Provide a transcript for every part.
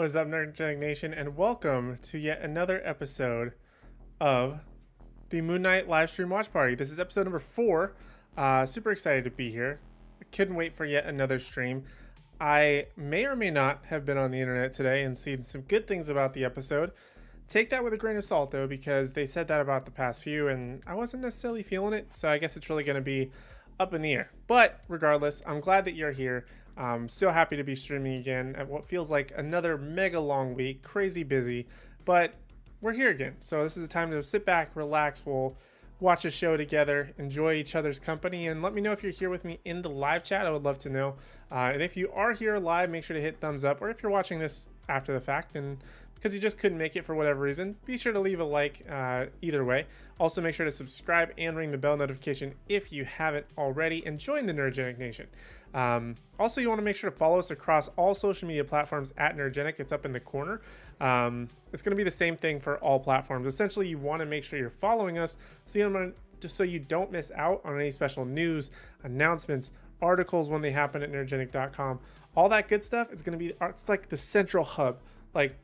What is up, Nerdgenic Nation, and welcome to yet another episode of the Moon Knight live stream watch party. This is episode number 4. Super excited to be here. Couldn't wait for yet another stream. I may or may not have been on the internet today and seen some good things about the episode. Take that with a grain of salt, though, because they said that about the past few, and I wasn't necessarily feeling it, so I guess it's really going to be up in the air. But regardless, I'm glad that you're here. I'm so happy to be streaming again at what feels like another mega long week, crazy busy, but we're here again. So this is a time to sit back, relax, we'll watch a show together, enjoy each other's company, and let me know if you're here with me in the live chat. I would love to know. And if you are here live, make sure to hit thumbs up, or if you're watching this after the fact and because you just couldn't make it for whatever reason, be sure to leave a like either way. Also, make sure to subscribe and ring the bell notification if you haven't already, and join the Nerdgenic Nation. Also, you want to make sure to follow us across all social media platforms at Nerdgenic. It's up in the corner. It's going to be the same thing for all platforms. Essentially, you want to make sure you're following us just so you don't miss out on any special news, announcements, articles when they happen at nerdgenic.com. All that good stuff is going to be, it's like the central hub. Like,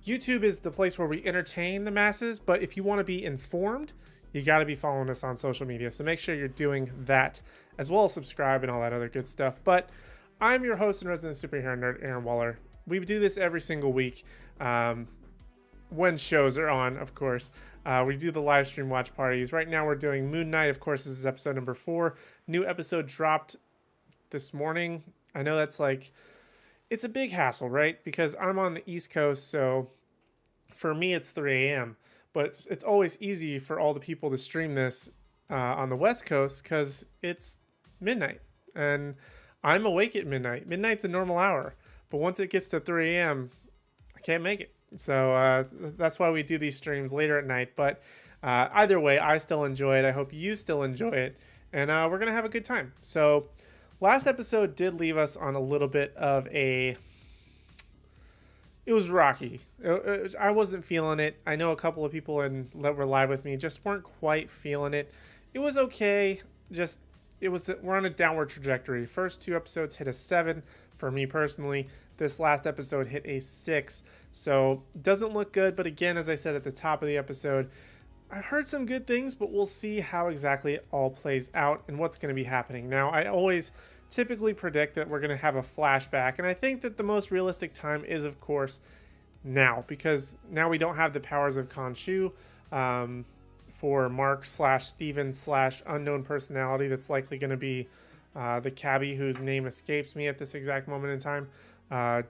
YouTube is the place where we entertain the masses, but if you want to be informed, you got to be following us on social media. So make sure you're doing that, as well as subscribe and all that other good stuff. But I'm your host and resident superhero nerd, Aaron Waller. We do this every single week when shows are on, of course. We do the live stream watch parties. Right now we're doing Moon Knight. Of course, this is episode number 4. New episode dropped this morning. I know that's like... It's a big hassle, right? Because I'm on the East Coast, so for me it's 3 a.m. But it's always easy for all the people to stream this on the West Coast because it's midnight. And I'm awake at midnight. Midnight's a normal hour. But once it gets to 3 a.m., I can't make it. So that's why we do these streams later at night. But either way, I still enjoy it. I hope you still enjoy it. And we're going to have a good time. So... last episode did leave us on a little bit of it was rocky. I wasn't feeling it. I know a couple of people that were live with me just weren't quite feeling it. It was okay. We're on a downward trajectory. First 2 episodes hit a 7 for me personally. This last episode hit a 6. So it doesn't look good. But again, as I said at the top of the episode, I heard some good things, but we'll see how exactly it all plays out and what's going to be happening. Now, I always typically predict that we're going to have a flashback, and I think that the most realistic time is, of course, now, because now we don't have the powers of Khonshu for Mark / Steven / unknown personality that's likely going to be the cabbie whose name escapes me at this exact moment in time.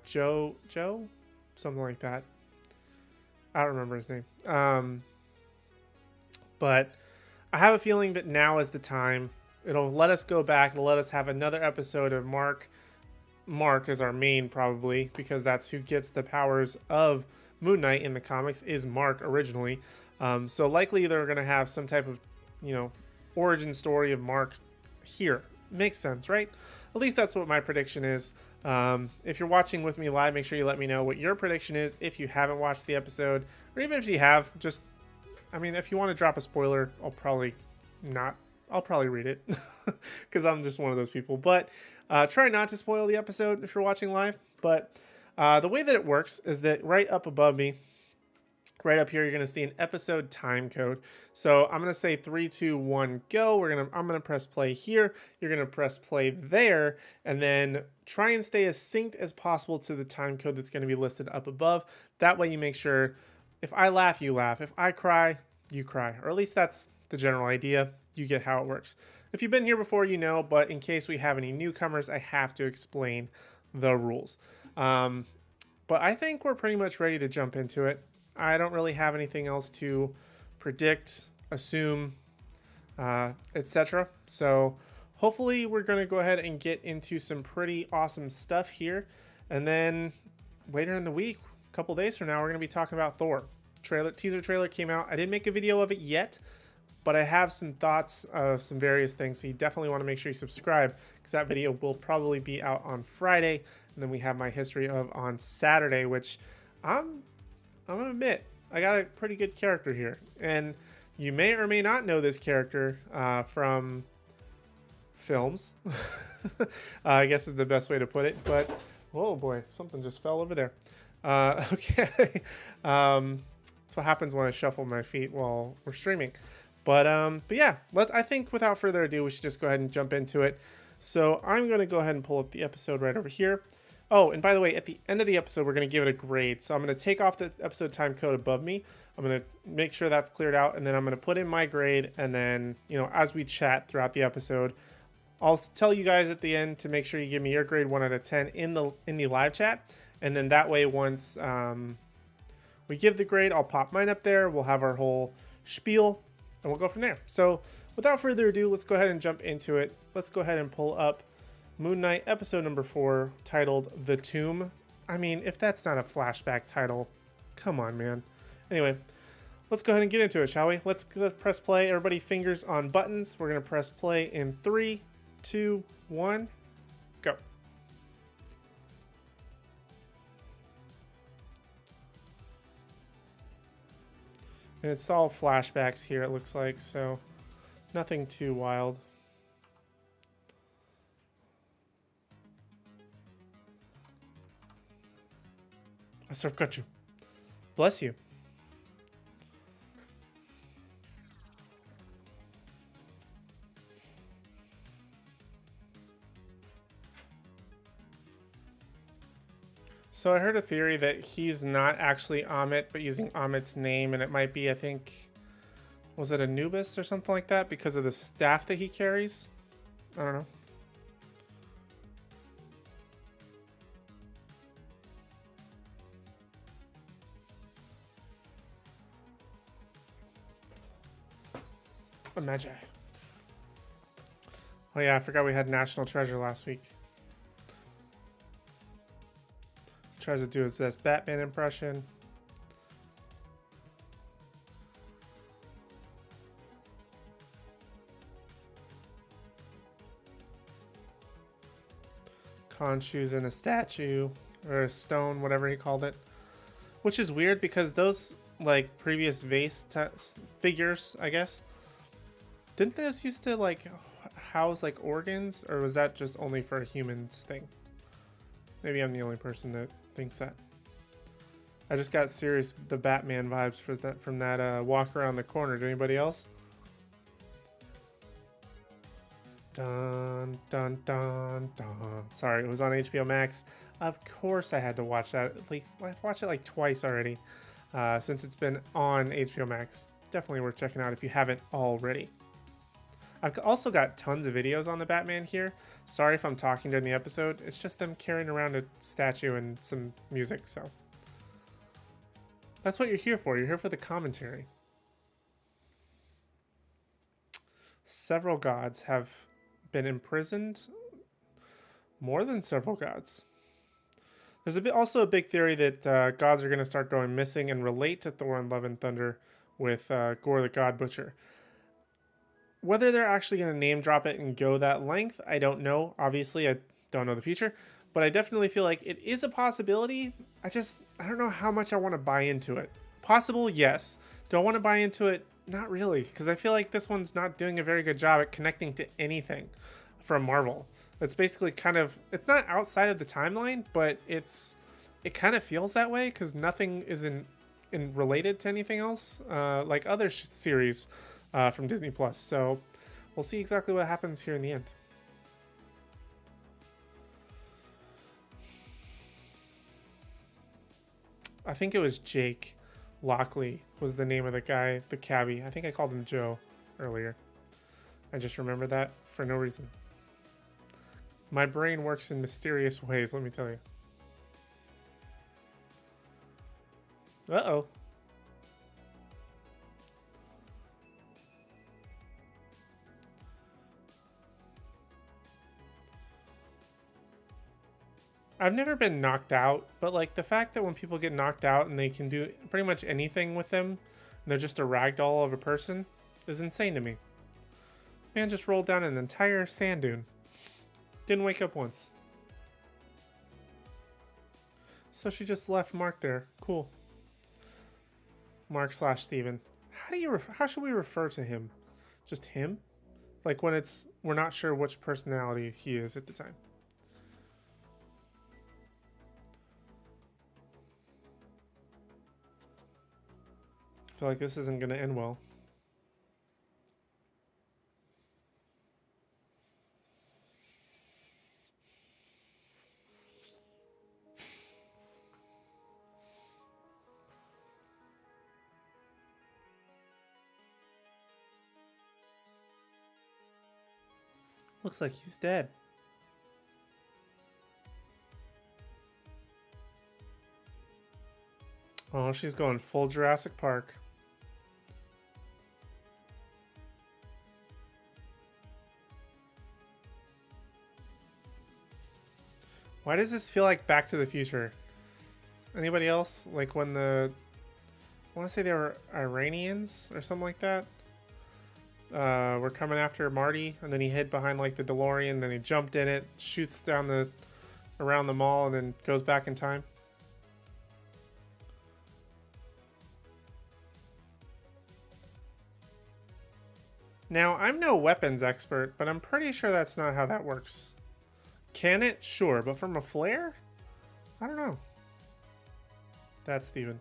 Joe? Something like that. I don't remember his name. But I have a feeling that now is the time. It'll let us go back. It'll let us have another episode of Mark. Mark is our main, probably, because that's who gets the powers of Moon Knight in the comics, is Mark originally. So likely they're going to have some type of, origin story of Mark here. Makes sense, right? At least that's what my prediction is. If you're watching with me live, make sure you let me know what your prediction is if you haven't watched the episode. Or even if you have, if you want to drop a spoiler, I'll probably read it because I'm just one of those people. But try not to spoil the episode if you're watching live. But the way that it works is that right up above me, right up here, you're going to see an episode time code. So I'm going to say 3, 2, 1, go. I'm going to press play here. You're going to press play there, and then try and stay as synced as possible to the time code that's going to be listed up above. That way you make sure if I laugh, you laugh. If I cry, you cry. Or at least that's the general idea. You get how it works. If you've been here before, you know, but in case we have any newcomers, I have to explain the rules. But I think we're pretty much ready to jump into it. I don't really have anything else to predict, assume, etc. So hopefully we're going to go ahead and get into some pretty awesome stuff here. And then later in the week, a couple days from now, we're going to be talking about Thor. Teaser trailer came out. I didn't make a video of it yet, but I have some thoughts of some various things. So you definitely want to make sure you subscribe because that video will probably be out on Friday. And then we have my history of on Saturday, which I'm going to admit, I got a pretty good character here. And you may or may not know this character from films. I guess is the best way to put it. But, oh boy, something just fell over there. Okay. That's what happens when I shuffle my feet while we're streaming. But yeah, I think without further ado, we should just go ahead and jump into it. So I'm going to go ahead and pull up the episode right over here. Oh, and by the way, at the end of the episode, we're going to give it a grade. So I'm going to take off the episode time code above me. I'm going to make sure that's cleared out, and then I'm going to put in my grade. And then, as we chat throughout the episode, I'll tell you guys at the end to make sure you give me your grade 1 out of 10 in the live chat. And then that way, once we give the grade, I'll pop mine up there. We'll have our whole spiel, and we'll go from there. So without further ado, let's go ahead and jump into it. Let's go ahead and pull up Moon Knight episode number 4, titled The Tomb. I mean, if that's not a flashback title, come on, man. Anyway, let's go ahead and get into it, shall we? Let's press play. Everybody, fingers on buttons. We're going to press play in 3, 2, 1, go. And it's all flashbacks here, it looks like, so nothing too wild. I sort of got you. Bless you. So I heard a theory that he's not actually Amit, but using Amit's name, and it might be, I think, was it Anubis or something like that, because of the staff that he carries? I don't know. A Magi. Oh yeah, I forgot we had National Treasure last week. Tries to do his best Batman impression. Khonshu's in a statue or a stone, whatever he called it, which is weird because those like previous vase figures, I guess, didn't those used to like house like organs, or was that just only for a humans thing? Maybe I'm the only person that thinks that. I just got serious the Batman vibes from that walk around the corner. Do anybody else? Dun dun dun dun. Sorry, it was on HBO Max. Of course I had to watch that. At least I've watched it like twice already since it's been on HBO Max. Definitely worth checking out if you haven't already. I've also got tons of videos on the Batman here. Sorry if I'm talking during the episode. It's just them carrying around a statue and some music, so. That's what you're here for. You're here for the commentary. Several gods have been imprisoned. More than several gods. There's also a big theory that gods are going to start going missing and relate to Thor and Love and Thunder with Gore the God Butcher. Whether they're actually going to name drop it and go that length, I don't know. Obviously, I don't know the future. But I definitely feel like it is a possibility. I don't know how much I want to buy into it. Possible, yes. Do I want to buy into it? Not really. Because I feel like this one's not doing a very good job at connecting to anything from Marvel. It's basically kind of... It's not outside of the timeline, but it kind of feels that way. Because nothing is in related to anything else. Like other series... from Disney Plus, so we'll see exactly what happens here in the end. I think it was Jake Lockley was the name of the guy, the cabbie. I think I called him Joe earlier. I just remember that for no reason. My brain works in mysterious ways, let me tell you. Uh-oh. I've never been knocked out, but like the fact that when people get knocked out and they can do pretty much anything with them, and they're just a ragdoll of a person, is insane to me. Man just rolled down an entire sand dune. Didn't wake up once. So she just left Mark there. Cool. Mark/Steven. How should we refer to him? Just him? Like when we're not sure which personality he is at the time. feel like this isn't going to end well. Looks like he's dead. Oh, she's going full Jurassic Park. Why does this feel like Back to the Future? Anybody else? Like when I want to say they were Iranians or something like that. We're coming after Marty, and then he hid behind like the DeLorean, then he jumped in it, shoots down around the mall, and then goes back in time. Now, I'm no weapons expert, but I'm pretty sure that's not how that works. Can it? Sure, but from a flare? I don't know. That's Steven.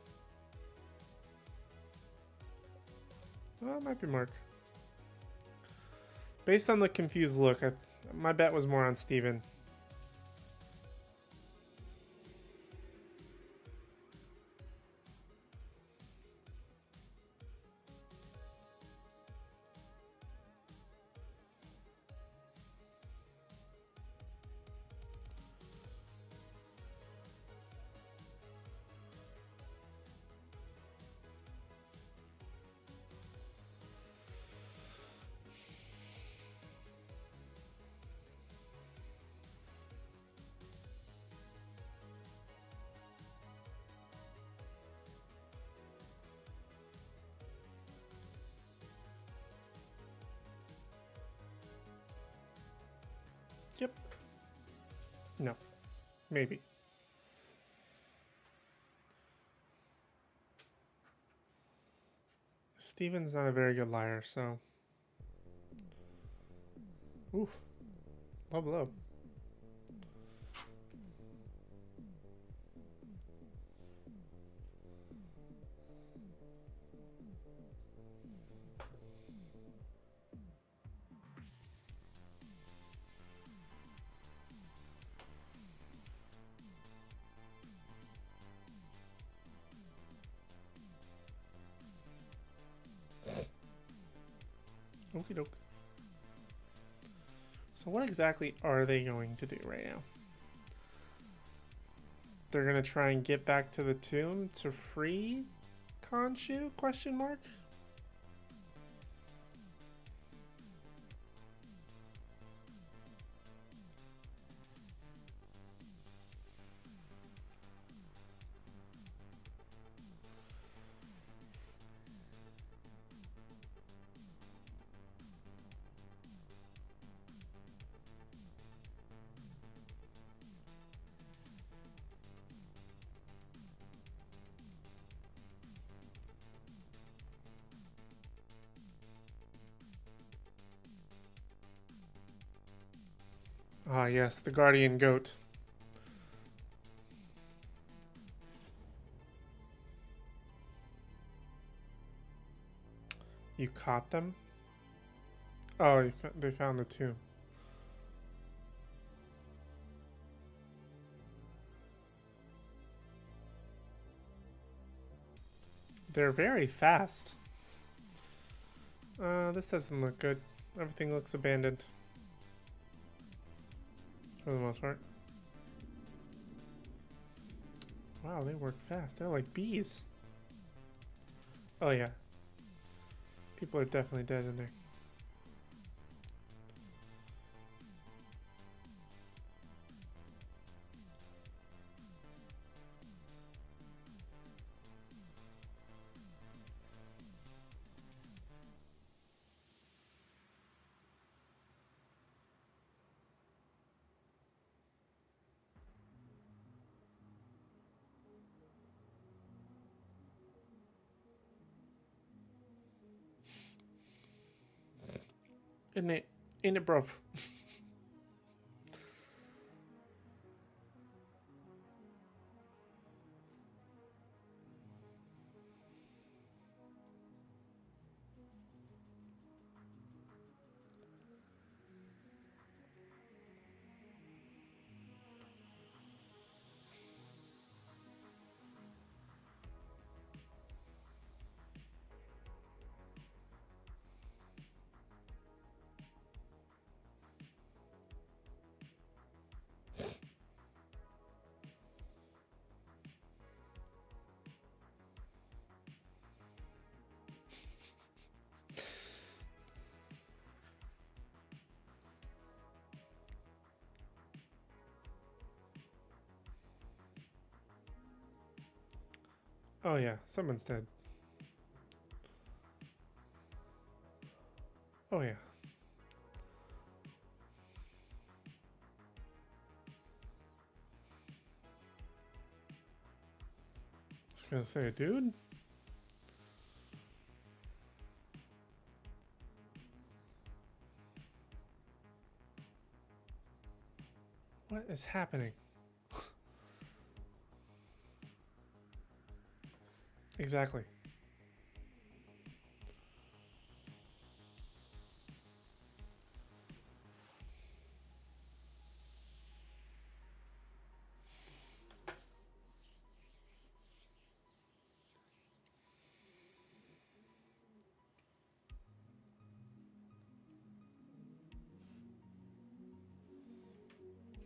Well, it might be Mark. Based on the confused look, my bet was more on Steven. Yep. No. Maybe. Steven's not a very good liar, so... Oof. Low blow. Okie doke. So what exactly are they going to do right now? They're going to try and get back to the tomb to free Khonshu? Question mark? Ah, yes, the guardian goat. You caught them? Oh, they found the tomb. They're very fast. This doesn't look good. Everything looks abandoned. For the most part. Wow, they work fast. They're like bees. Oh yeah. People are definitely dead in there. Ain't it, bruv? Oh yeah, someone's dead. Oh yeah. Just gonna say, dude. What is happening? Exactly.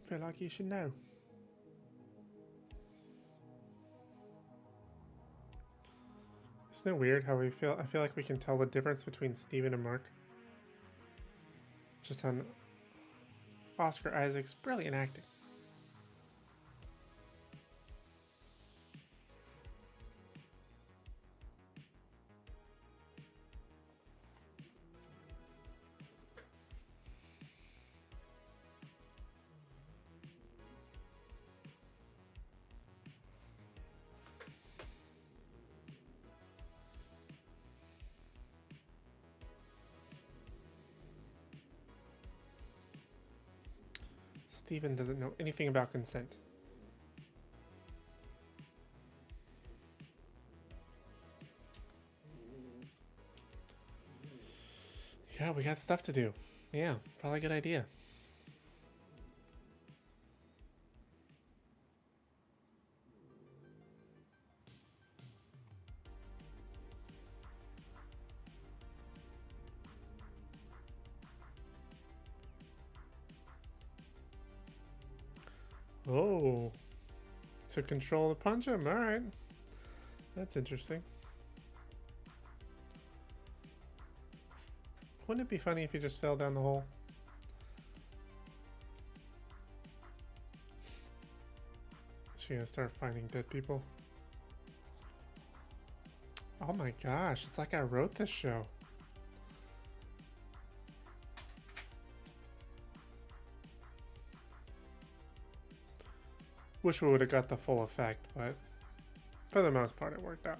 Feel like you should know. Isn't it weird how we feel? I feel like we can tell the difference between Steven and Mark just on Oscar Isaac's brilliant acting. Steven doesn't know anything about consent. Yeah, we got stuff to do. Yeah, probably a good idea. Oh, to control the punch him. All right, that's interesting. Wouldn't it be funny if he just fell down the hole? She gonna start finding dead people. Oh my gosh, it's like I wrote this show. Wish we would have got the full effect, but for the most part it worked out.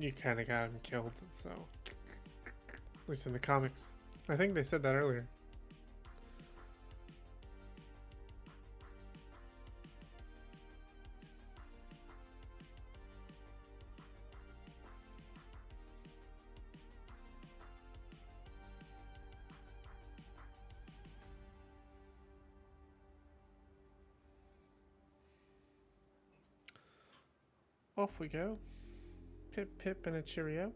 You kind of got him killed, so at least in the comics. I think they said that earlier. Off we go. Pip pip and a cheerio.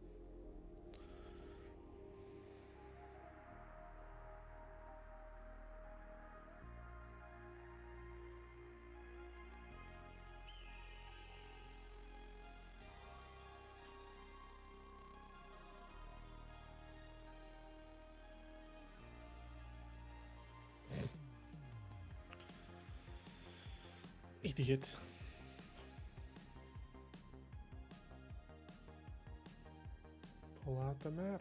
Idiot. Pull out the map.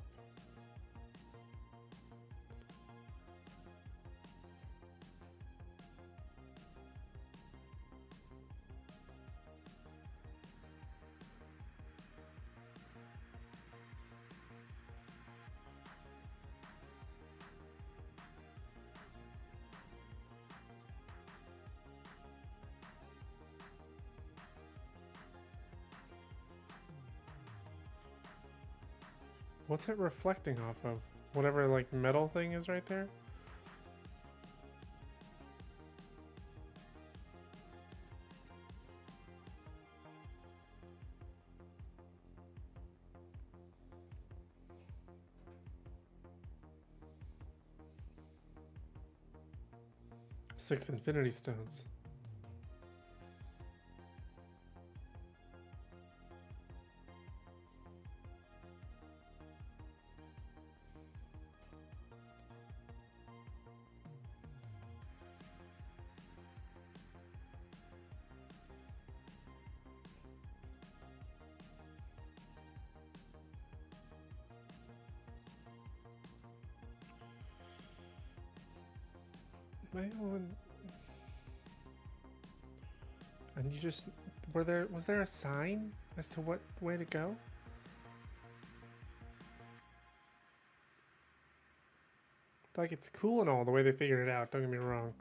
What's it reflecting off of? Whatever, like, metal thing is right there? Six infinity stones. And you just was there a sign as to what way to go? Like, it's cool and all the way they figured it out, don't get me wrong.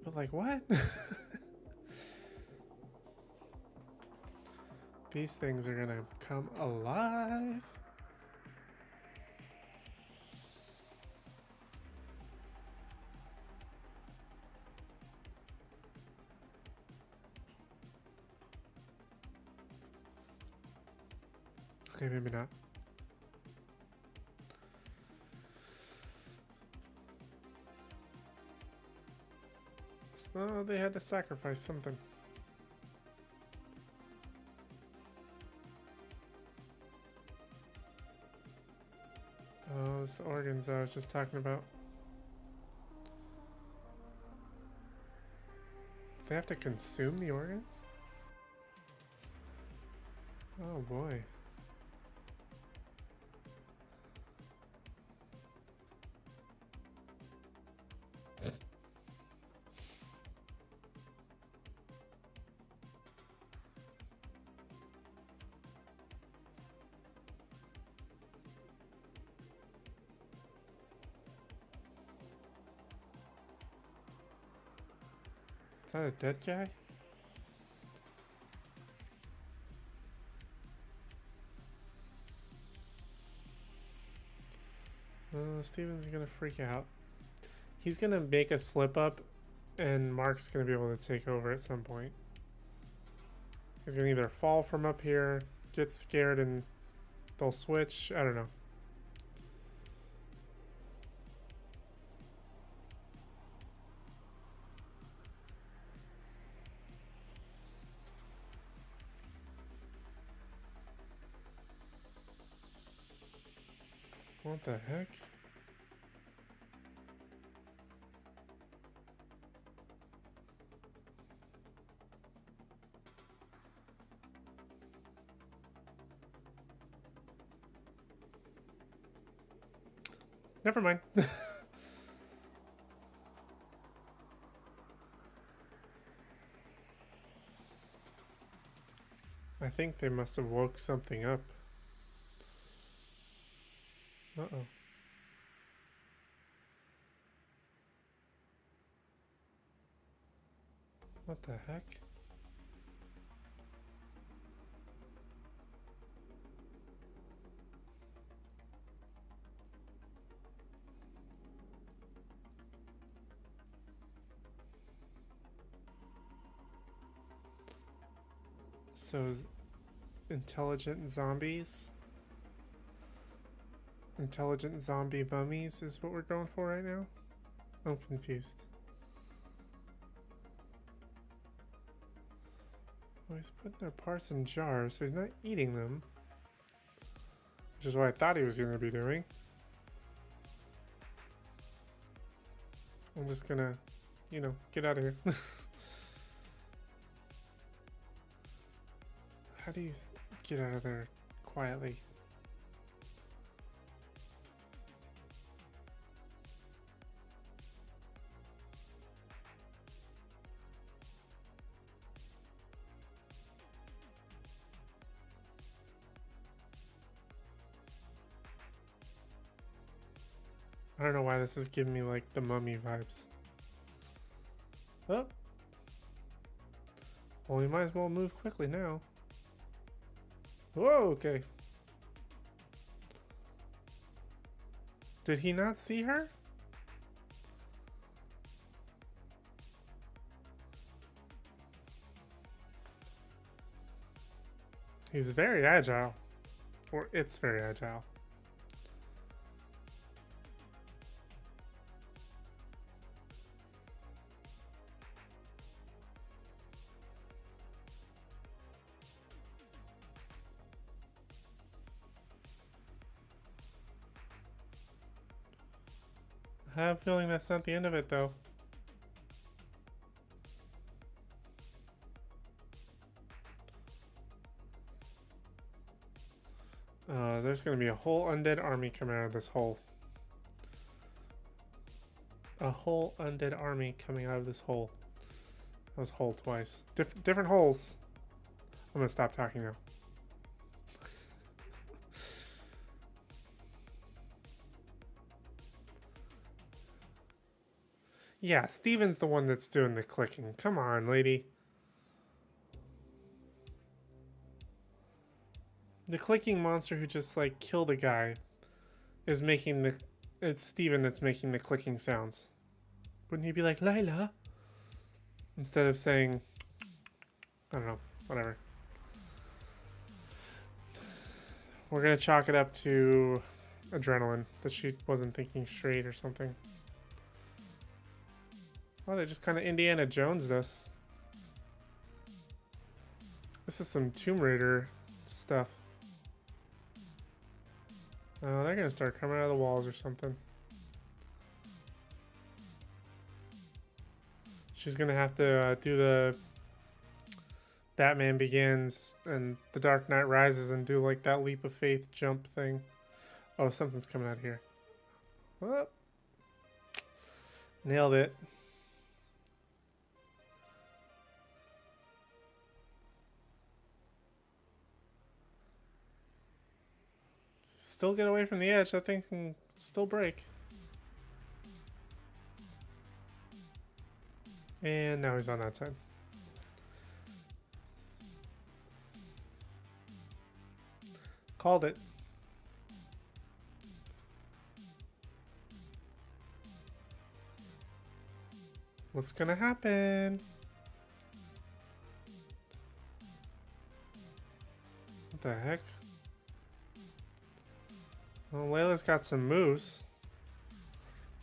But like, what? These things are gonna come alive. Okay, maybe not. So they had to sacrifice something. Oh, it's the organs I was just talking about. They have to consume the organs? Oh boy. Is that a dead guy? Steven's gonna freak out. He's gonna make a slip up, and Mark's gonna be able to take over at some point. He's gonna either fall from up here, get scared, and they'll switch. I don't know. What the heck? Never mind. I think they must have woke something up. Uh-oh. What the heck? So, intelligent zombies? Intelligent zombie mummies is what we're going for right now? I'm confused. Well, he's putting their parts in jars, so he's not eating them. Which is what I thought he was going to be doing. I'm just gonna, you know, get out of here. How do you get out of there quietly? I don't know why this is giving me like the mummy vibes. Oh. Well, we might as well move quickly now. Whoa, okay. Did he not see her? He's very agile. Or it's very agile. I have a feeling that's not the end of it, though. There's going to be a whole undead army coming out of this hole. A whole undead army coming out of this hole. That was hole twice. Different holes. I'm going to stop talking now. Yeah, Steven's the one that's doing the clicking. Come on, lady. The clicking monster who just, like, killed a guy is making the... It's Steven that's making the clicking sounds. Wouldn't he be like, Lila? Instead of saying... I don't know. Whatever. We're gonna chalk it up to adrenaline. That she wasn't thinking straight or something. Oh, they just kind of Indiana Jones'd us. This is some Tomb Raider stuff. Oh, they're gonna start coming out of the walls or something. She's gonna have to do the Batman Begins and The Dark Knight Rises and do like that leap of faith jump thing. Oh, something's coming out here. Oh. Nailed it. Still get away from the edge. That thing can still break. And now he's on that side. Called it. What's gonna happen? What the heck? Well, Layla's got some moves.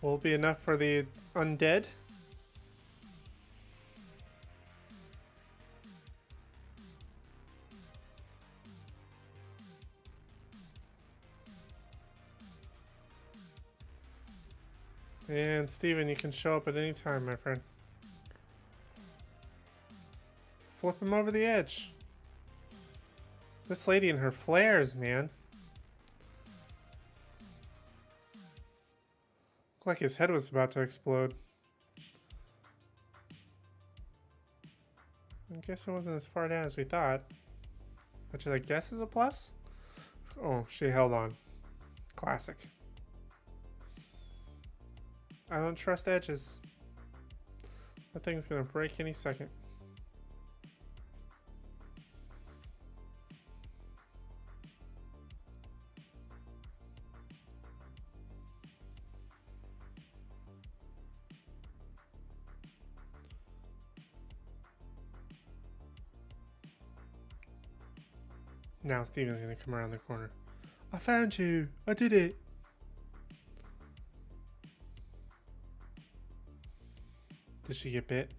Will it be enough for the undead? And Steven, you can show up at any time, my friend. Flip him over the edge. This lady and her flares, man. Looked like his head was about to explode. I guess it wasn't as far down as we thought. Which I guess is a plus? Oh, she held on. Classic. I don't trust edges. That thing's gonna break any second. Now Steven's gonna come around the corner. I found you! I did it! Did she get bit?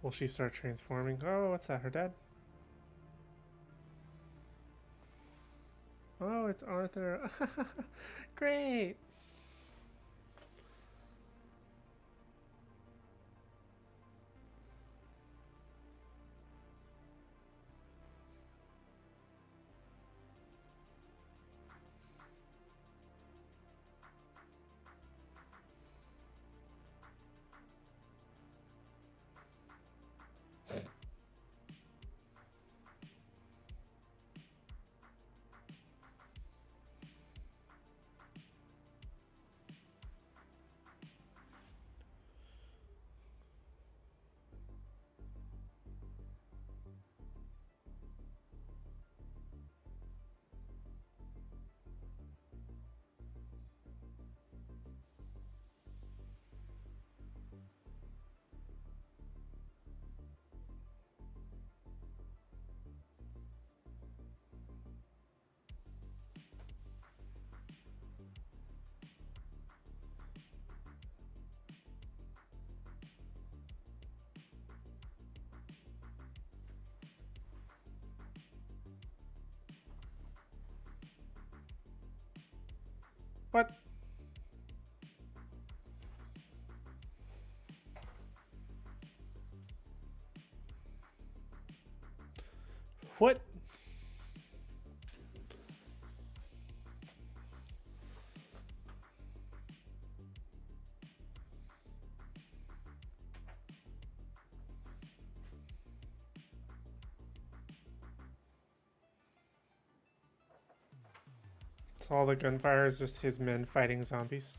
Will she start transforming? Oh, what's that? Her dad? Oh, it's Arthur. Great! What? What? So all the gunfire is just his men fighting zombies.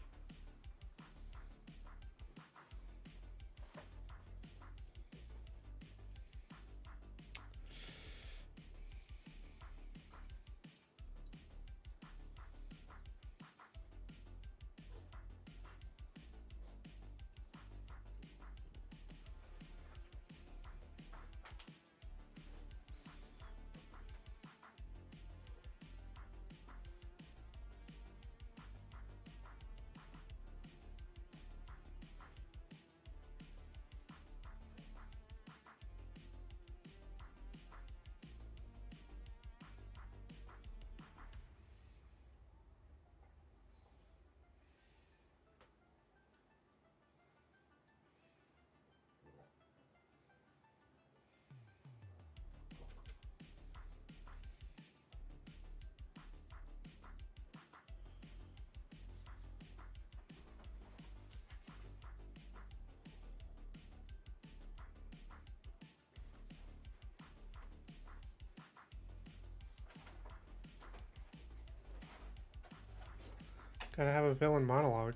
Gotta have a villain monologue.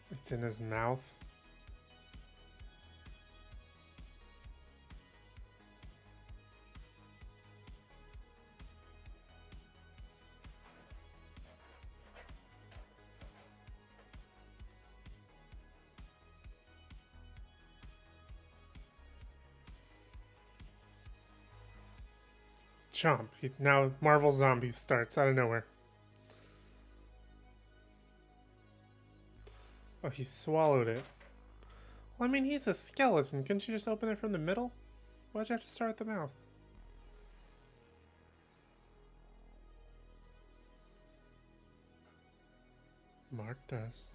It's in his mouth. Chomp. Now Marvel Zombies starts out of nowhere. Oh, he swallowed it. Well, I mean, he's a skeleton. Couldn't you just open it from the middle? Why'd you have to start at the mouth? Mark does.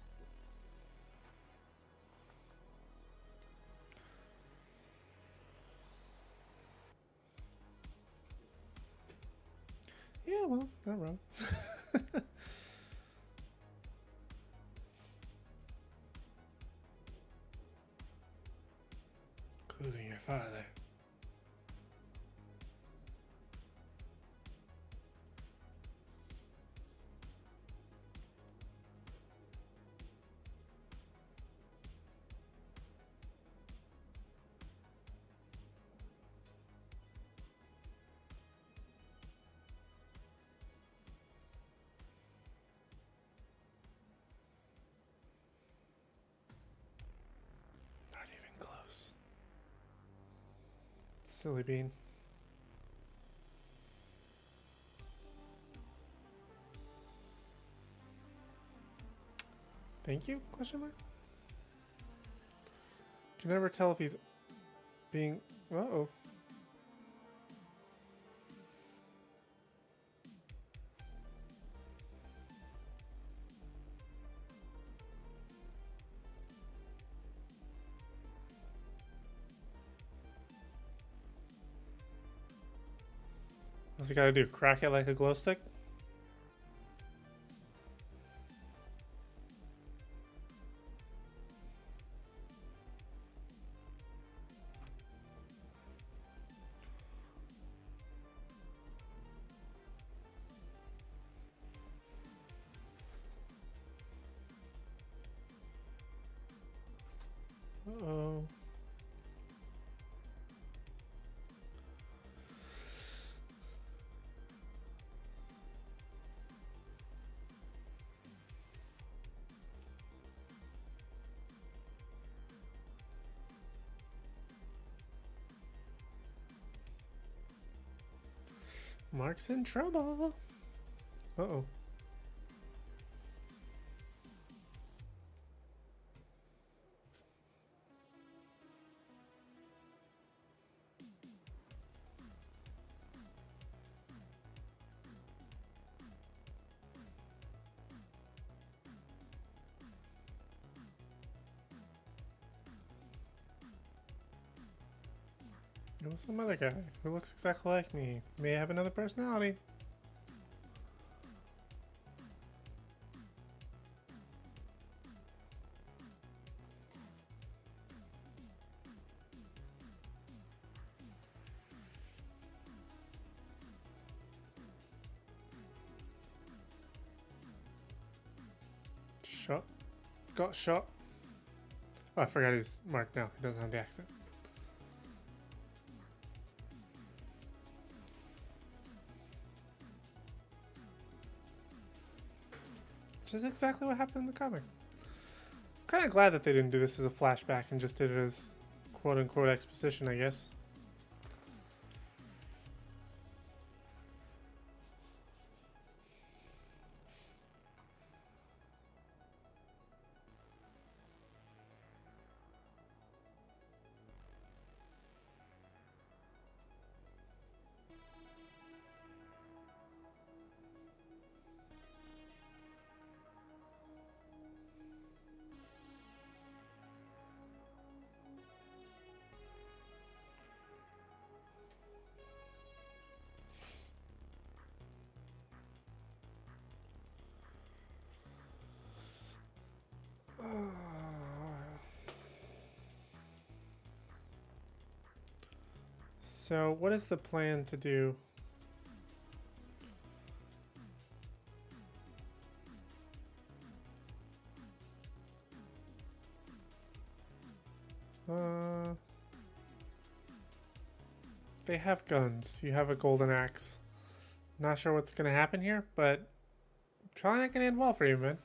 Yeah, well, not wrong. Including your father. Not even close. Silly bean. Thank you? Question mark? Can never tell if he's being... Uh-oh. What's he gotta do? Crack it like a glow stick? Uh-oh. Mark's in trouble. Uh-oh. It was some other guy who looks exactly like me. May have another personality. Shot. Got shot. Oh, I forgot his mark now. He doesn't have the accent. Which is exactly what happened in the comic. I'm kind of glad that they didn't do this as a flashback and just did it as quote-unquote exposition, I guess. So, what is the plan to do? They have guns. You have a golden axe. Not sure what's gonna happen here, but probably not gonna end well for you, man.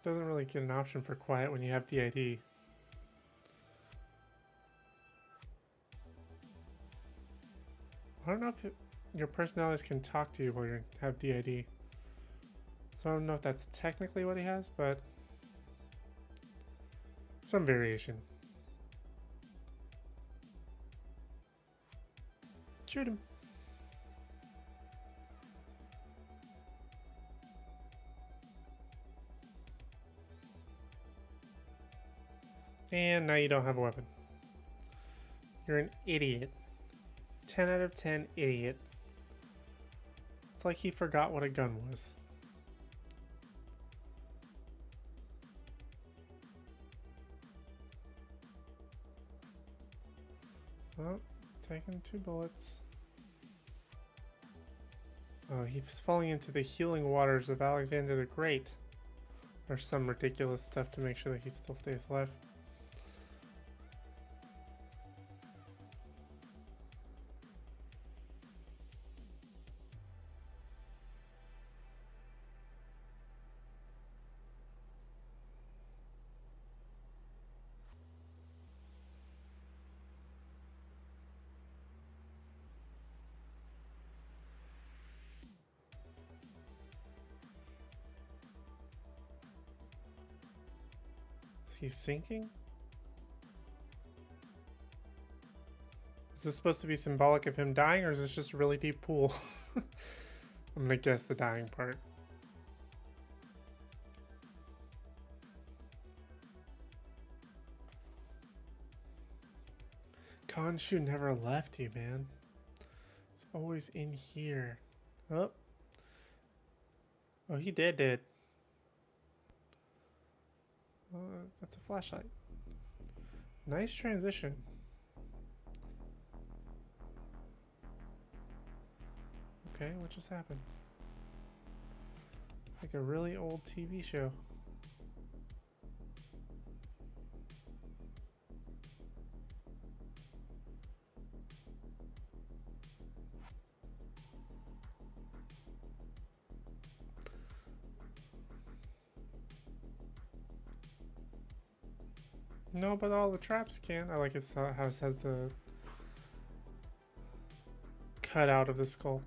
Doesn't really get an option for quiet when you have DID. I don't know if your personalities can talk to you while you have DID. So I don't know if that's technically what he has, but some variation. Shoot him. And now you don't have a weapon. You're an idiot. 10 out of 10 idiot. It's like he forgot what a gun was. Oh, taking 2 bullets. Oh, he's falling into the healing waters of Alexander the Great. Or some ridiculous stuff to make sure that he still stays alive. He's sinking? Is this supposed to be symbolic of him dying, or is this just a really deep pool? I'm gonna guess the dying part. Khonshu never left you, man. It's always in here. Oh. Oh, he did. That's a flashlight. Nice transition. Okay, what just happened? Like a really old TV show. No, but all the traps can. I like it how it has the cut out of the skull.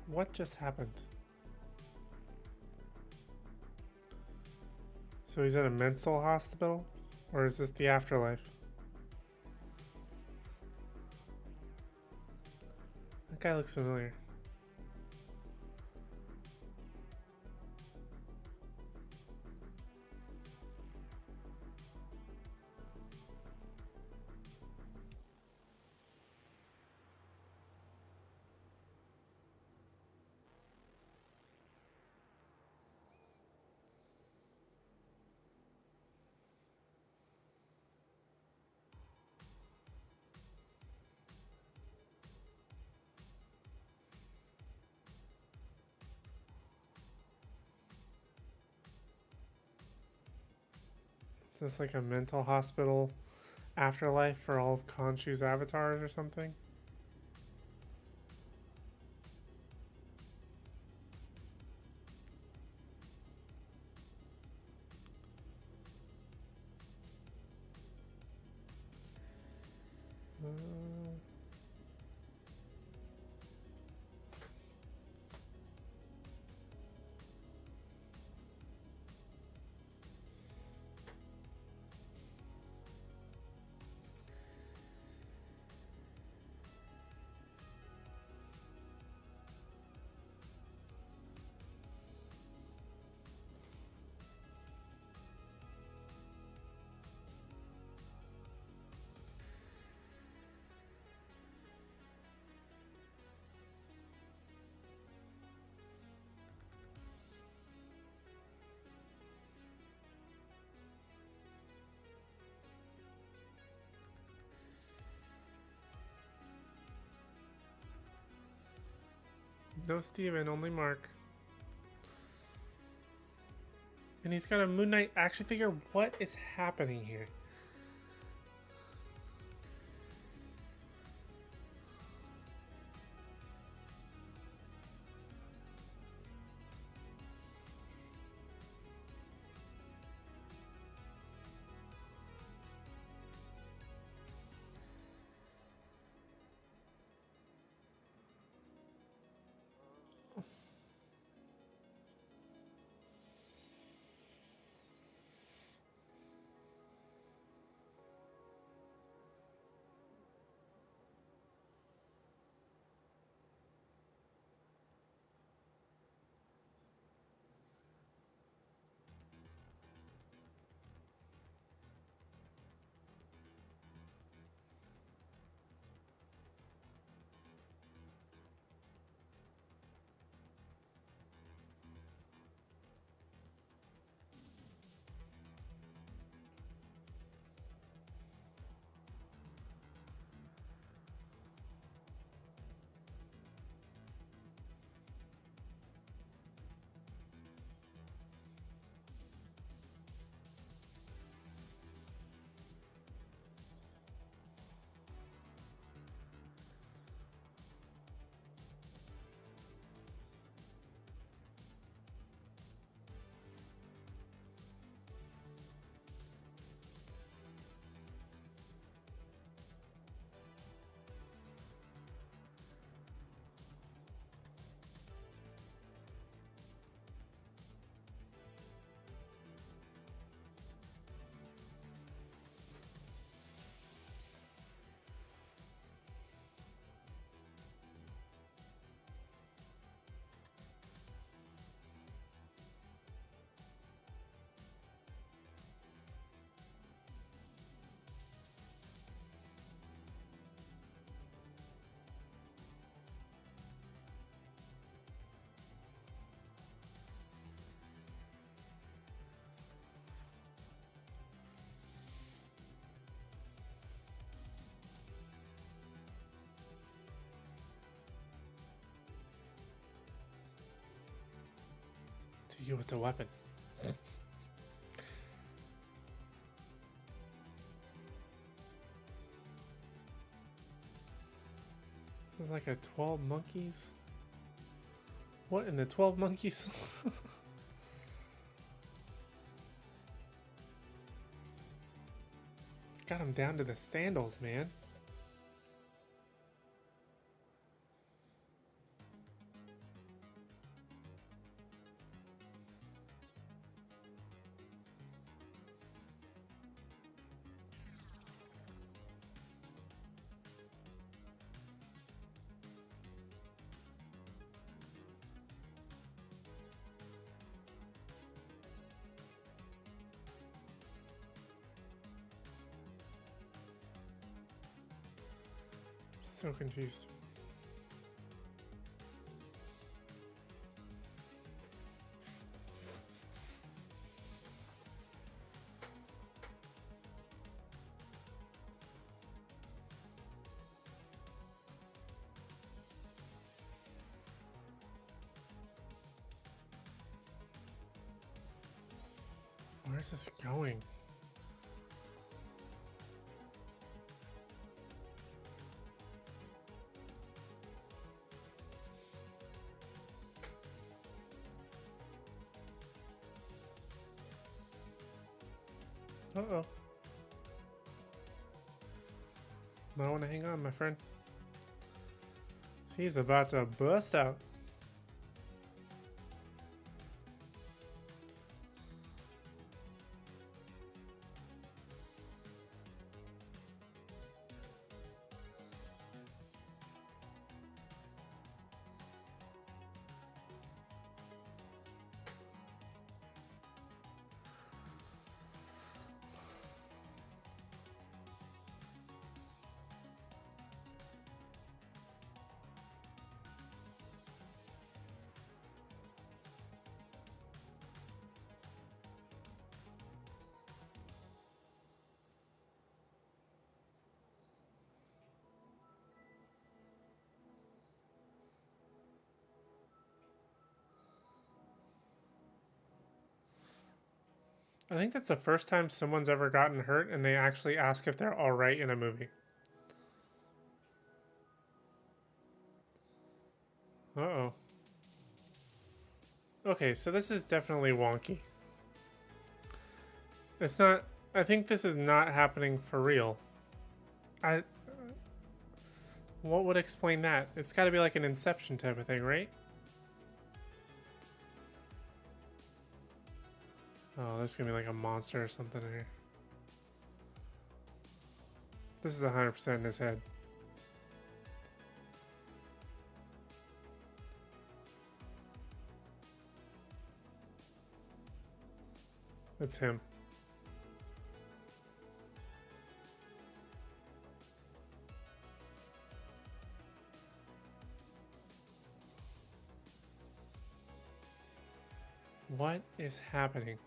What just happened? So he's in a mental hospital? Or is this the afterlife? That guy looks familiar. Is this like a mental hospital afterlife for all of Khonshu's avatars or something? No Steven, only Mark. And he's got a Moon Knight action figure? What is happening here? you, it's a weapon. This is like a 12 monkeys. What in the 12 monkeys? Got him down to the sandals, man. So confused. Where's this going? Uh-oh. Might want to hang on, my friend. He's about to bust out. I think that's the first time someone's ever gotten hurt and they actually ask if they're alright in a movie. Uh-oh. Okay, so this is definitely wonky. It's not... I think this is not happening for real. What would explain that? It's gotta be like an Inception type of thing, right? Oh, there's gonna be like a monster or something in here. This is 100% in his head. It's him. What is happening?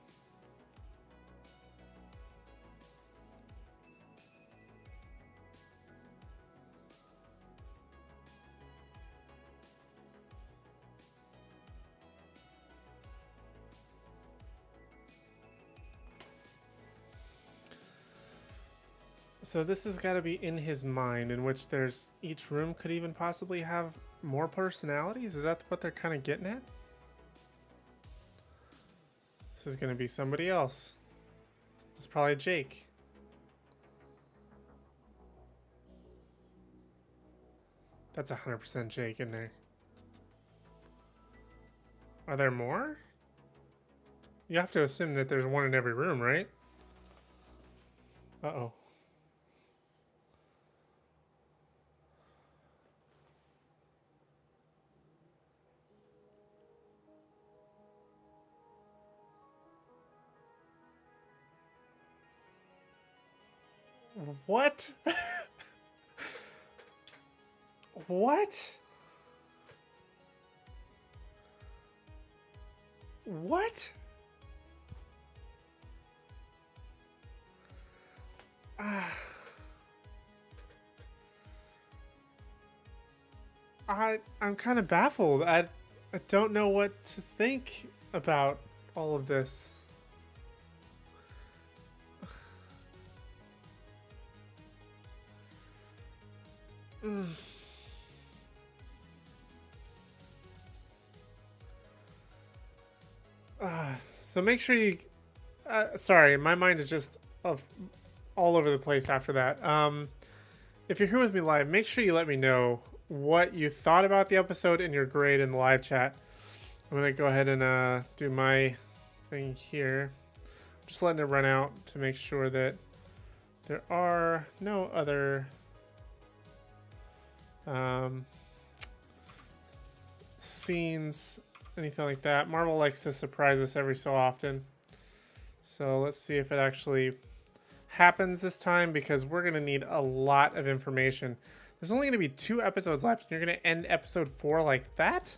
So this has got to be in his mind, in which there's each room could even possibly have more personalities? Is that what they're kind of getting at? This is going to be somebody else. It's probably Jake. That's 100% Jake in there. Are there more? You have to assume that there's one in every room, right? Uh-oh. What? What? What? I'm kind of baffled. I don't know what to think about all of this. So make sure you... sorry, my mind is just all over the place after that. If you're here with me live, make sure you let me know what you thought about the episode and your grade in the live chat. I'm going to go ahead and do my thing here. I'm just letting it run out to make sure that there are no other scenes, anything like that. Marvel likes to surprise us every so often. So let's see if it actually happens this time, because we're going to need a lot of information. There's only going to be 2 episodes left, and you're going to end episode 4 like that?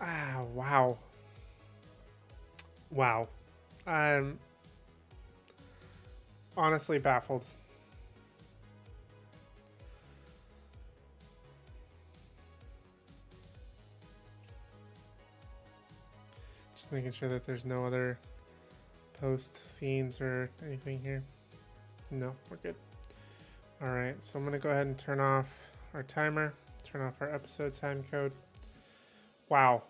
Ah, wow. Wow. I'm honestly baffled. Just making sure that there's no other post scenes or anything here. No, we're good. All right, so I'm gonna go ahead and turn off our timer, turn off our episode time code. Wow.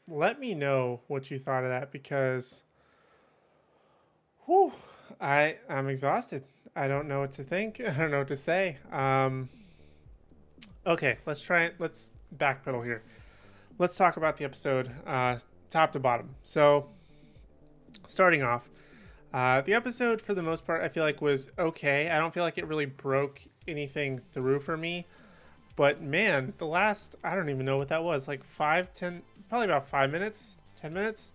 Let me know what you thought of that, because whew, I'm exhausted. I don't know what to think. I don't know what to say. Okay, let's try it. Let's backpedal here. Let's talk about the episode top to bottom. So starting off, the episode for the most part I feel like was okay. I don't feel like it really broke anything through for me. But man, the last, I don't even know what that was, like 5-10, probably about 5 minutes, 10 minutes.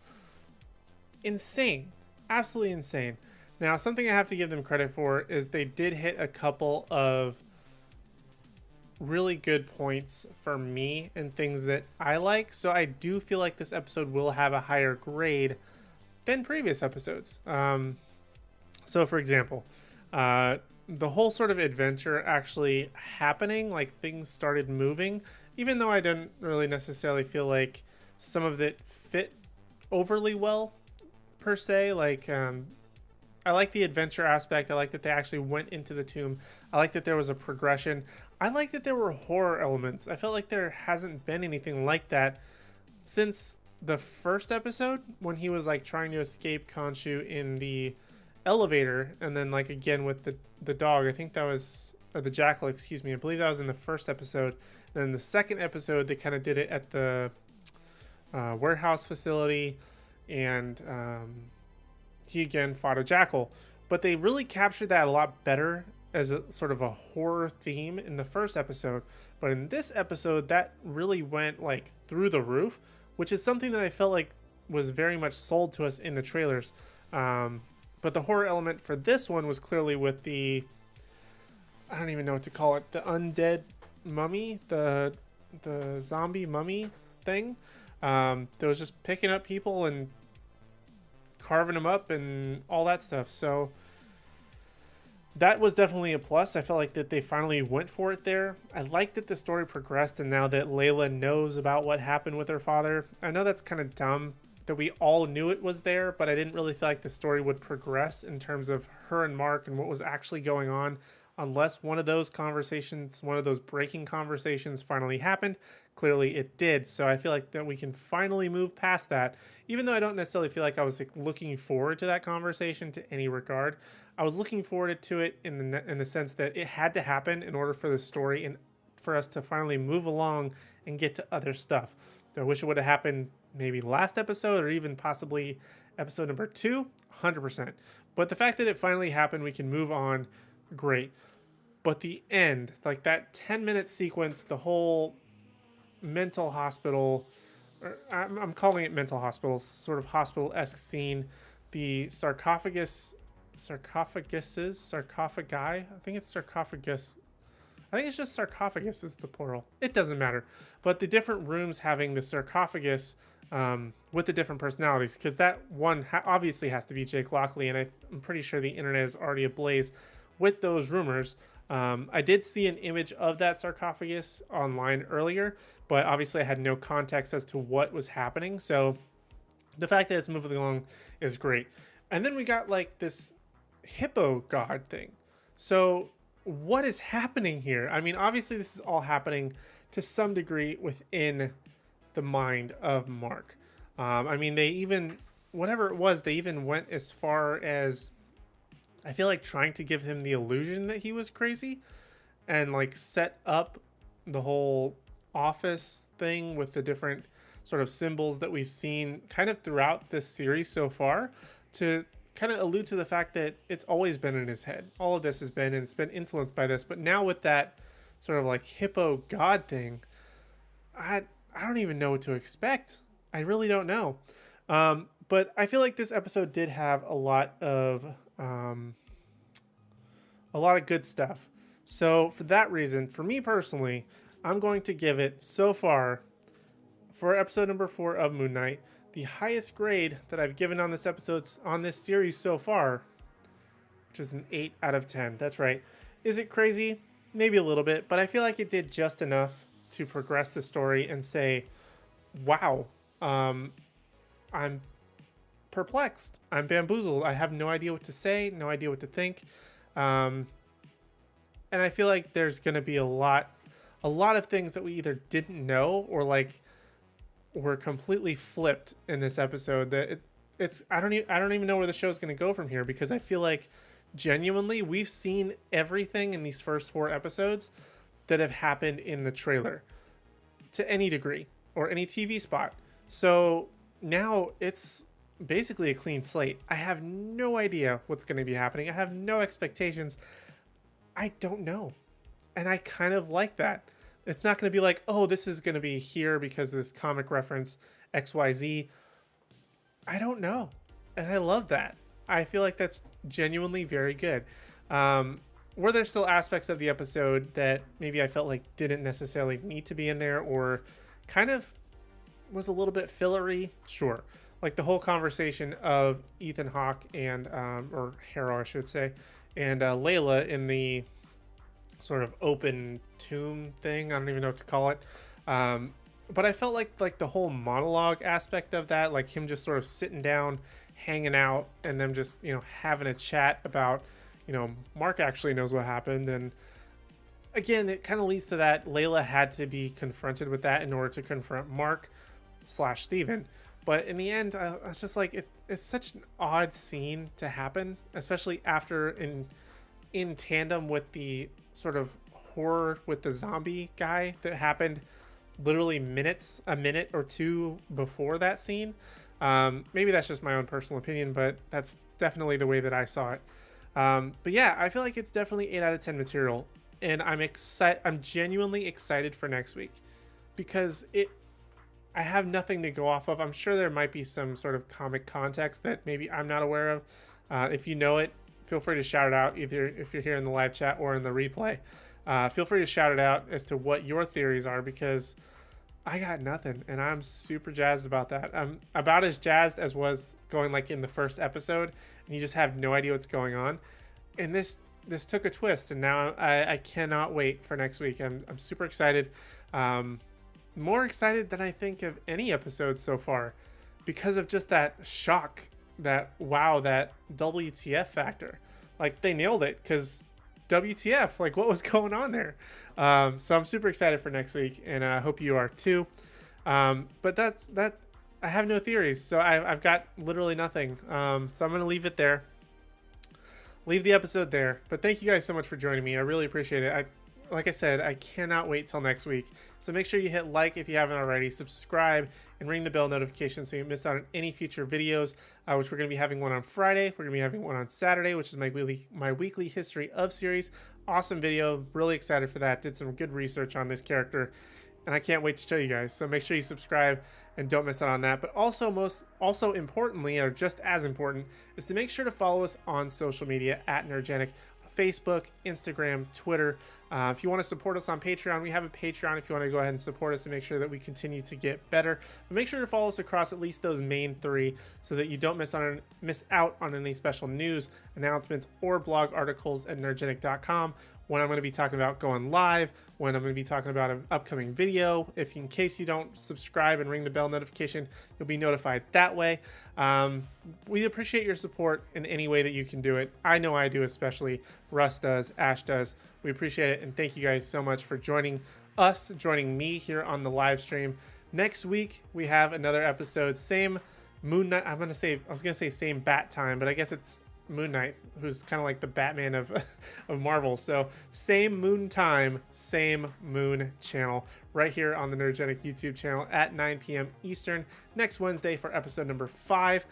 Insane. Absolutely insane. Now, something I have to give them credit for is they did hit a couple of really good points for me and things that I like. So I do feel like this episode will have a higher grade than previous episodes. So for example, the whole sort of adventure actually happening, like things started moving, even though I didn't really necessarily feel like some of it fit overly well per se. Like, I like the adventure aspect. I like that they actually went into the tomb. I like that there was a progression. I like that there were horror elements. I felt like there hasn't been anything like that since the first episode, when he was like trying to escape Khonshu in the elevator, and then like again with the dog. I think that was, or the jackal, excuse me. I believe that was in the first episode. And then the second episode, they kind of did it at the warehouse facility, and he again fought a jackal. But they really captured that a lot better as a sort of a horror theme in the first episode. But in this episode, that really went like through the roof, which is something that I felt like was very much sold to us in the trailers. But the horror element for this one was clearly with the, I don't even know what to call it, the undead mummy, the zombie mummy thing. That was just picking up people and carving them up and all that stuff. So that was definitely a plus. I felt like that they finally went for it there. I like that the story progressed, and now that Layla knows about what happened with her father. I know that's kind of dumb that we all knew it was there, but I didn't really feel like the story would progress in terms of her and Mark and what was actually going on unless one of those conversations, one of those breaking conversations finally happened. Clearly it did. So I feel like that we can finally move past that, even though I don't necessarily feel like I was like looking forward to that conversation to any regard. I was looking forward to it in the sense that it had to happen in order for the story and for us to finally move along and get to other stuff. I wish it would have happened maybe last episode or even possibly episode number 2, 100%. But the fact that it finally happened, we can move on, great. But the end, like that 10-minute sequence, the whole mental hospital, or I'm calling it mental hospital, sort of hospital-esque scene, the sarcophagi, I think it's sarcophagus. I think it's just sarcophagus is the plural. It doesn't matter. But the different rooms having the sarcophagus with the different personalities, because that one obviously has to be Jake Lockley, and I'm pretty sure the internet is already ablaze with those rumors. I did see an image of that sarcophagus online earlier, but obviously I had no context as to what was happening. So The fact that it's moving along is great. And then we got like this hippo god thing. So what is happening here? I mean, obviously this is all happening to some degree within the mind of Mark. I mean, they even, whatever it was, they even went as far as, I feel like, trying to give him the illusion that he was crazy and like set up the whole office thing with the different sort of symbols that we've seen kind of throughout this series so far to kind of allude to the fact that it's always been in his head. All of this has been, and it's been influenced by this. But now with that sort of like hippo god thing, I don't even know what to expect. I really don't know. But I feel like this episode did have a lot of good stuff. So for that reason, for me personally, I'm going to give it so far, for episode number 4 of Moon Knight, the highest grade that I've given on this series so far, which is an 8 out of 10. That's right. Is it crazy? Maybe a little bit, but I feel like it did just enough to progress the story and say, wow, I'm perplexed. I'm bamboozled. I have no idea what to say, no idea what to think. And I feel like there's going to be a lot of things that we either didn't know or like were completely flipped in this episode. That I don't even know where the show's going to go from here, because I feel like genuinely we've seen everything in these first 4 episodes that have happened in the trailer to any degree or any TV spot. So now it's basically a clean slate. I have no idea what's going to be happening. I have no expectations. I don't know. And I kind of like that. It's not going to be like, oh, this is going to be here because of this comic reference XYZ. I don't know. And I love that. I feel like that's genuinely very good. Were there still aspects of the episode that maybe I felt like didn't necessarily need to be in there or kind of was a little bit fillery? Sure. Like the whole conversation of Ethan Hawke and, or Harrow, I should say, and Layla in the sort of open tomb thing. I don't even know what to call it. But I felt like the whole monologue aspect of that, like him just sort of sitting down, hanging out, and them just, having a chat about, Mark actually knows what happened. And again, it kind of leads to that Layla had to be confronted with that in order to confront Mark / Steven. But in the end, I was just like, it's such an odd scene to happen, especially after in tandem with the sort of horror with the zombie guy that happened literally a minute or two before that scene. Maybe that's just my own personal opinion, but that's definitely the way that I saw it. But yeah, I feel like it's definitely 8 out of 10 material, and I'm genuinely excited for next week because I have nothing to go off of. I'm sure there might be some sort of comic context that maybe I'm not aware of. If you know it, feel free to shout it out, either if you're here in the live chat or in the replay. Feel free to shout it out as to what your theories are, because I got nothing, and I'm super jazzed about that. I'm about as jazzed as was going like in the first episode, and you just have no idea what's going on. And this took a twist, and now I cannot wait for next week. I'm super excited. More excited than I think of any episode so far, because of just that shock, that wow, that WTF factor. Like, they nailed it, because WTF, like, what was going on there? So I'm super excited for next week, and I hope you are too. But that's that. I have no theories, so I've got literally nothing. So I'm gonna leave it there. Leave the episode there. But thank you guys so much for joining me. I really appreciate it. Like I said, I cannot wait till next week. So make sure you hit like if you haven't already, subscribe, and ring the bell notification so you don't miss out on any future videos, which we're going to be having one on Friday. We're going to be having one on Saturday, which is my weekly history of series. Awesome video. Really excited for that. Did some good research on this character, and I can't wait to show you guys. So make sure you subscribe and don't miss out on that. But also importantly, or just as important, is to make sure to follow us on social media at Nerdgenic. Facebook, Instagram, Twitter. If you want to support us on Patreon, we have a Patreon if you want to go ahead and support us and make sure that we continue to get better. But make sure to follow us across at least those main 3 so that you don't miss out on any special news, announcements, or blog articles at nerdgenic.com, when I'm going to be talking about going live, when I'm going to be talking about an upcoming video. If in case you don't subscribe and ring the bell notification, you'll be notified that way. We appreciate your support in any way that you can do it. I know I do, especially Russ does, Ash does. We appreciate it, and thank you guys so much for joining me here on the live stream. Next week we have another episode, same Moon Knight. I was gonna say same bat time, but I guess it's Moon Knight, who's kind of like the Batman of Marvel. So same moon time, same moon channel, right here on the Nerdgenic YouTube channel at 9 p.m. Eastern next Wednesday for episode number 5.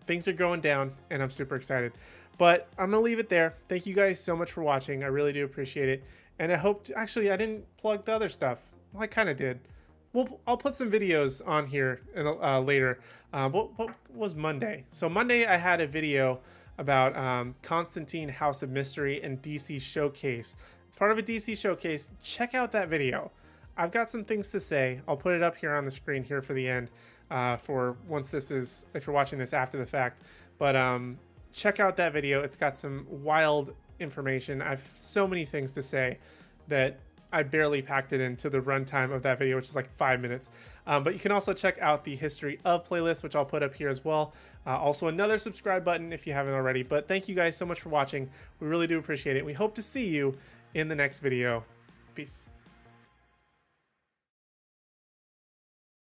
Things are going down, and I'm super excited. But I'm gonna leave it there. Thank you guys so much for watching. I really do appreciate it, and I hope actually I didn't plug the other stuff. Well, I kind of did. I'll put some videos on here later. What was Monday? So Monday I had a video about Constantine House of Mystery and DC Showcase. It's part of a DC Showcase. Check out that video. I've got some things to say. I'll put it up here on the screen here for the end for once this is, if you're watching this after the fact. But check out that video. It's got some wild information. I have so many things to say that I barely packed it into the runtime of that video, which is like 5 minutes. But you can also check out the history of playlist, which I'll put up here as well. Also another subscribe button if you haven't already. But thank you guys so much for watching. We really do appreciate it. We hope to see you in the next video. Peace.